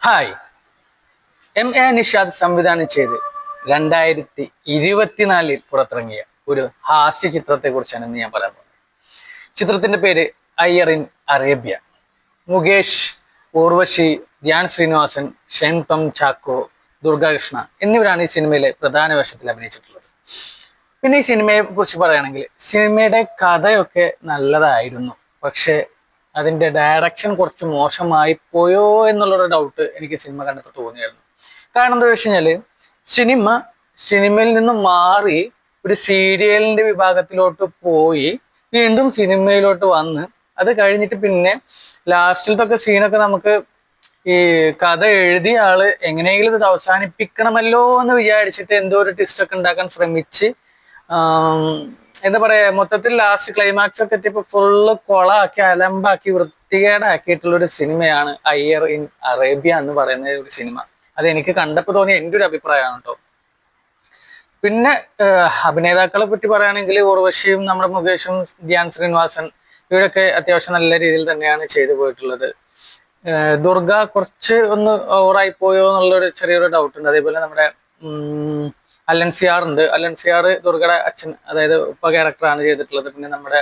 Hi. M Nishad സംവിധാനം ചെയ്ത് 2024 പുറത്തിറങ്ങിയ ഒരു ഹാസ്യ ചിത്രത്തെ കുറിച്ചാണ് ഇന്ന് ഞാൻ പറയാൻ പോകുന്നത്. ചിത്രത്തിന്റെ പേര് അയ്യർ ഇൻ അറേബ്യ. മുകേഷ്, ഊർവശി, ധ്യാൻ ശ്രീനിവാസൻ, ഷെൻ ടോം ചാക്കോ, ദുർഗാകൃഷ്ണ എന്നിവരാണ് ഈ സിനിമയിലെ പ്രധാന വേഷത്തിൽ അഭിനയിച്ചിട്ടുള്ളത്. പിന്നെ ഈ സിനിമയെ കുറിച്ച് പറയുകയാണെങ്കിൽ സിനിമയുടെ കഥയൊക്കെ നല്ലതായിരുന്നു, പക്ഷെ അതിന്റെ ഡയറക്ഷൻ കുറച്ച് മോശമായി പോയോ എന്നുള്ളൊരു ഡൗട്ട് എനിക്ക് സിനിമ കണ്ടപ്പോൾ തോന്നിയായിരുന്നു. കാരണം എന്താ വെച്ച് കഴിഞ്ഞാല് സിനിമയിൽ നിന്ന് മാറി ഒരു സീരിയലിന്റെ വിഭാഗത്തിലോട്ട് പോയി വീണ്ടും സിനിമയിലോട്ട് വന്ന് അത് കഴിഞ്ഞിട്ട് പിന്നെ ലാസ്റ്റിലത്തൊക്കെ സീനൊക്കെ നമുക്ക് ഈ കഥ എഴുതിയ ആള് എങ്ങനെയെങ്കിലും ഇത് അവസാനിപ്പിക്കണമല്ലോ എന്ന് വിചാരിച്ചിട്ട് എന്തോ ഒരു ട്വിസ്റ്റ് ഒക്കെ ഉണ്ടാക്കാൻ ശ്രമിച്ച് എന്താ പറയാ, മൊത്തത്തിൽ ലാസ്റ്റ് ക്ലൈമാക്സ് ഒക്കെ എത്തിയപ്പോ ഫുള്ള് കൊളാക്കി അലമ്പാക്കി വൃത്തികേടാക്കിയിട്ടുള്ള ഒരു സിനിമയാണ് അയ്യർ ഇൻ അറേബ്യ എന്ന് പറയുന്ന ഒരു സിനിമ. അത് എനിക്ക് കണ്ടപ്പോൾ തോന്നിയ എൻ്റെ ഒരു അഭിപ്രായമാണ് കേട്ടോ. പിന്നെ അഭിനേതാക്കളെ പറ്റി പറയുകയാണെങ്കിൽ ഊർവശിയും നമ്മുടെ മുകേഷും ധ്യാൻ ശ്രീനിവാസൻ ഇവരൊക്കെ അത്യാവശ്യം നല്ല രീതിയിൽ തന്നെയാണ് ചെയ്തു പോയിട്ടുള്ളത്. ദുർഗ കുറച്ച് ഒന്ന് ഓവറായി പോയോ എന്നുള്ളൊരു ചെറിയൊരു ഡൗട്ട് ഉണ്ട്. അതേപോലെ നമ്മുടെ അലൻസിയാർ ഉണ്ട്. അലൻസിയാർ ദുർഗയുടെ അച്ഛൻ, അതായത് ഉപ്പ ക്യാരക്ടറാണ് ചെയ്തിട്ടുള്ളത്. പിന്നെ നമ്മുടെ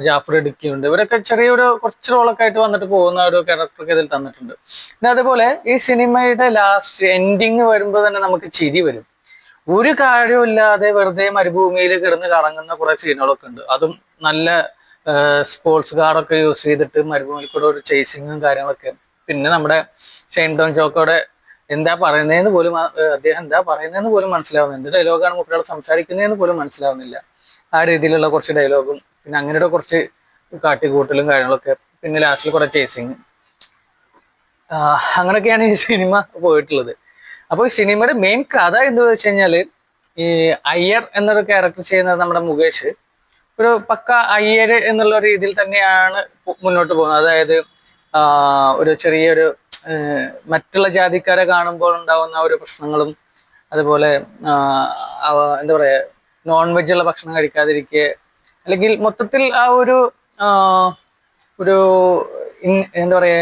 ജാഫർ ഇടുക്കി ഉണ്ട്. ഇവരൊക്കെ ചെറിയൊരു കുറച്ച് റോളൊക്കെ ആയിട്ട് വന്നിട്ട് പോകുന്ന ഒരു ക്യാരക്ടറൊക്കെ ഇതിൽ തന്നിട്ടുണ്ട്. പിന്നെ അതുപോലെ ഈ സിനിമയുടെ ലാസ്റ്റ് എൻഡിങ് വരുമ്പോൾ തന്നെ നമുക്ക് ചിരി വരും. ഒരു കാര്യമില്ലാതെ വെറുതെ മരുഭൂമിയിൽ കിടന്ന് കറങ്ങുന്ന കുറെ സീനുകളൊക്കെ ഉണ്ട്. അതും നല്ല സ്പോർട്സ് കാറൊക്കെ യൂസ് ചെയ്തിട്ട് മരുഭൂമിയിൽ കൂടെ ഒരു ചേസിങ്ങും കാര്യങ്ങളൊക്കെ. പിന്നെ നമ്മുടെ ഷെൻ ടോം ചാക്കോയുടെ എന്താ പറയുന്നതെന്ന് പോലും അദ്ദേഹം എന്താ പറയുന്നതെന്ന് പോലും മനസ്സിലാവുന്നില്ല. എന്ത് ഡയലോഗാണ് കുട്ടികൾ സംസാരിക്കുന്നതെന്ന് പോലും മനസ്സിലാവുന്നില്ല. ആ രീതിയിലുള്ള കുറച്ച് ഡയലോഗും പിന്നെ അങ്ങനെയുള്ള കുറച്ച് കാട്ടിക്കൂട്ടലും കാര്യങ്ങളൊക്കെ, പിന്നെ ലാസ്റ്റിൽ കുറെ ചേസിങ്, അങ്ങനെയൊക്കെയാണ് ഈ സിനിമ പോയിട്ടുള്ളത്. അപ്പോൾ ഈ സിനിമയുടെ മെയിൻ കഥ എന്താ വെച്ച് കഴിഞ്ഞാല്, ഈ അയ്യർ എന്നൊരു ക്യാരക്ടർ ചെയ്യുന്നത് നമ്മുടെ മുകേഷ് ഒരു പക്ക അയ്യര് എന്നുള്ള രീതിയിൽ തന്നെയാണ് മുന്നോട്ട് പോകുന്നത്. അതായത് ഒരു ചെറിയൊരു മറ്റുള്ള ജാതിക്കാരെ കാണുമ്പോൾ ഉണ്ടാവുന്ന ഒരു പ്രശ്നങ്ങളും, അതുപോലെ എന്താ പറയാ, നോൺ വെജ് ഉള്ള ഭക്ഷണം കഴിക്കാതിരിക്കുക, അല്ലെങ്കിൽ മൊത്തത്തിൽ ആ ഒരു ഒരു എന്താ പറയാ,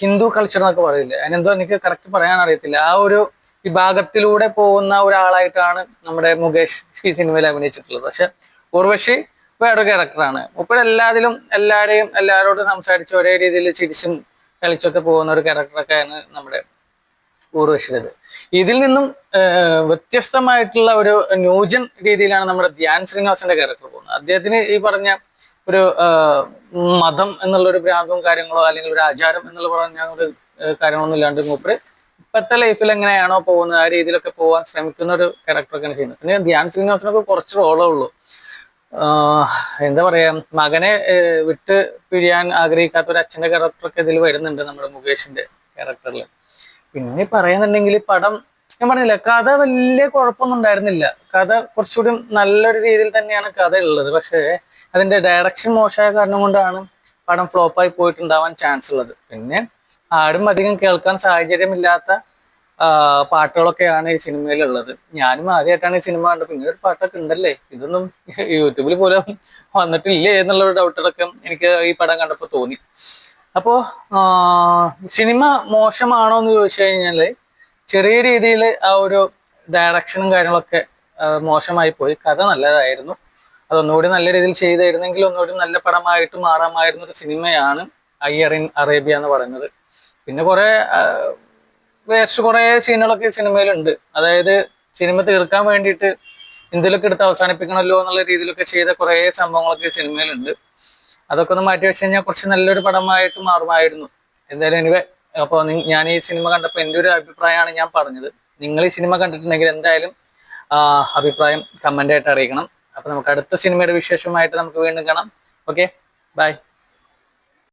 ഹിന്ദു കൾച്ചർ എന്നൊക്കെ പറയില്ലേ, അതിനെന്തോ എനിക്ക് കറക്റ്റ് പറയാൻ അറിയത്തില്ല. ആ ഒരു വിഭാഗത്തിലൂടെ പോകുന്ന ഒരാളായിട്ടാണ് നമ്മുടെ മുകേഷ് ഈ സിനിമയിൽ അഭിനയിച്ചിട്ടുള്ളത്. പക്ഷെ ഊർവശി വേറൊരു ക്യാരക്ടറാണ്. എല്ലാത്തിലും എല്ലാവരോടും സംസാരിച്ച് ഒരേ രീതിയിൽ ചിരിച്ചും കളിച്ചൊക്കെ പോകുന്ന ഒരു ക്യാരക്ടറൊക്കെയാണ് നമ്മുടെ ഊർവശിയുടേത്. ഇതിൽ നിന്നും വ്യത്യസ്തമായിട്ടുള്ള ഒരു ന്യൂജൻ രീതിയിലാണ് നമ്മുടെ ധ്യാൻ ശ്രീനിവാസന്റെ ക്യാരക്ടർ പോകുന്നത്. അദ്ദേഹത്തിന് ഈ പറഞ്ഞ ഒരു മതം എന്നുള്ളൊരു ഭ്രാന്തവും കാര്യങ്ങളോ അല്ലെങ്കിൽ ഒരു ആചാരം എന്നുള്ള പറഞ്ഞ ഒരു കാര്യങ്ങളൊന്നും ഇല്ലാണ്ട് മൂപ്പര് ഇപ്പോഴത്തെ ലൈഫിൽ എങ്ങനെയാണോ പോകുന്നത് ആ രീതിയിലൊക്കെ പോകാൻ ശ്രമിക്കുന്ന ഒരു ക്യാരക്ടറൊക്കെയാണ് ചെയ്യുന്നത്. പിന്നെ ധ്യാൻ ശ്രീനിവാസനൊക്കെ കുറച്ച് റോളേ ഉള്ളൂ. എന്താ പറയാ, മകനെ വിട്ട് പിരിയാൻ ആഗ്രഹിക്കാത്ത ഒരു അച്ഛന്റെ ക്യാരക്ടറൊക്കെ ഇതിൽ വരുന്നുണ്ട് നമ്മുടെ മുകേഷിന്റെ ക്യാരക്ടറിൽ. പിന്നെ പറയുന്നുണ്ടെങ്കിൽ പടം ഞാൻ പറഞ്ഞില്ല, കഥ വലിയ കുഴപ്പമൊന്നും ഉണ്ടായിരുന്നില്ല. കഥ കുറച്ചുകൂടി നല്ലൊരു രീതിയിൽ തന്നെയാണ് കഥ ഉള്ളത്. പക്ഷേ അതിന്റെ ഡയറക്ഷൻ മോശമായ കാരണം കൊണ്ടാണ് പടം ഫ്ലോപ്പായി പോയിട്ടുണ്ടാവാൻ ചാൻസ് ഉള്ളത്. പിന്നെ ആരും അധികം കേൾക്കാൻ സാഹചര്യമില്ലാത്ത പാട്ടുകളൊക്കെയാണ് ഈ സിനിമയിലുള്ളത്. ഞാനും ആദ്യമായിട്ടാണ് ഈ സിനിമ കണ്ടത്. പിന്നെ ഒരു പാട്ടൊക്കെ ഉണ്ടല്ലേ, ഇതൊന്നും യൂട്യൂബിൽ പോലും വന്നിട്ടില്ലേ എന്നുള്ളൊരു ഡൗട്ടുകളൊക്കെ എനിക്ക് ഈ പടം കണ്ടപ്പോൾ തോന്നി. അപ്പോ സിനിമ മോശമാണോ എന്ന് ചോദിച്ചു കഴിഞ്ഞാല് ചെറിയ രീതിയിൽ ആ ഒരു ഡയറക്ഷനും കാര്യങ്ങളൊക്കെ മോശമായി പോയി. കഥ നല്ലതായിരുന്നു. അതൊന്നുകൂടി നല്ല രീതിയിൽ ചെയ്തായിരുന്നെങ്കിൽ ഒന്നുകൂടി നല്ല പടമായിട്ട് മാറാമായിരുന്ന ഒരു സിനിമയാണ് അയ്യർ ഇൻ അറേബ്യ എന്ന് പറയുന്നത്. പിന്നെ കുറെ വേസ്റ്റ് കുറെ സീനുകളൊക്കെ സിനിമയിലുണ്ട്. അതായത് സിനിമ തീർക്കാൻ വേണ്ടിയിട്ട് എന്തെങ്കിലുമൊക്കെ എടുത്ത് അവസാനിപ്പിക്കണമല്ലോ എന്നുള്ള രീതിയിലൊക്കെ ചെയ്ത കുറെ സംഭവങ്ങളൊക്കെ സിനിമയിലുണ്ട്. അതൊക്കെ ഒന്ന് മാറ്റി വെച്ച് കഴിഞ്ഞാൽ കുറച്ച് നല്ലൊരു പടമായിട്ട് മാറുമായിരുന്നു. എന്തായാലും എനിവേ, അപ്പോൾ ഞാൻ ഈ സിനിമ കണ്ടപ്പോൾ എൻ്റെ ഒരു അഭിപ്രായമാണ് ഞാൻ പറഞ്ഞത്. നിങ്ങൾ ഈ സിനിമ കണ്ടിട്ടുണ്ടെങ്കിൽ എന്തായാലും അഭിപ്രായം കമൻ്റ് ആയിട്ട് അറിയിക്കണം. അപ്പൊ നമുക്ക് അടുത്ത സിനിമയുടെ വിശേഷമായിട്ട് നമുക്ക് വീണ്ടും കാണാം. Okay, by.